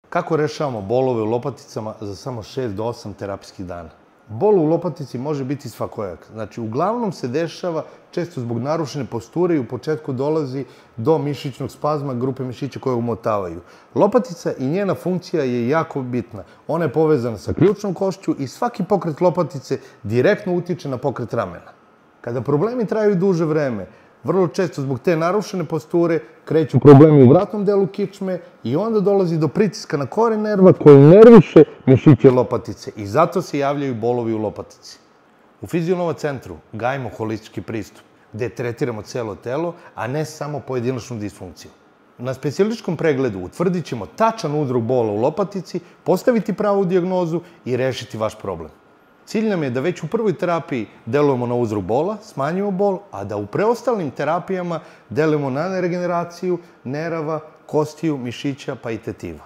Kako rešavamo bolove u lopaticama za samo 6 do 8 terapijskih dana? Bol u lopatici može biti svakojak. Znači, uglavnom se dešava često zbog narušene posture i u početku dolazi do mišićnog spazma, grupe mišića koje umotavaju. Lopatica i njena funkcija je jako bitna. Ona je povezana sa ključnom košću i svaki pokret lopatice direktno utiče na pokret ramena. Kada problemi traju duže vreme, vrlo često zbog te narušene posture kreću problemi u vratnom delu kičme i onda dolazi do pritiska na koren nerva koji nerviše mišiće lopatice i zato se javljaju bolovi u lopatici. U Fizionova centru gajimo holistički pristup gde tretiramo celo telo, a ne samo pojedinačnu disfunkciju. Na specijalističkom pregledu utvrdit ćemo tačan uzrok bola u lopatici, postaviti pravu dijagnozu i rešiti vaš problem. Cilj nam je da već u prvoj terapiji delujemo na uzrok bola, smanjimo bol, a da u preostalim terapijama delujemo na regeneraciju nerava, kostiju, mišića pa i tetiva.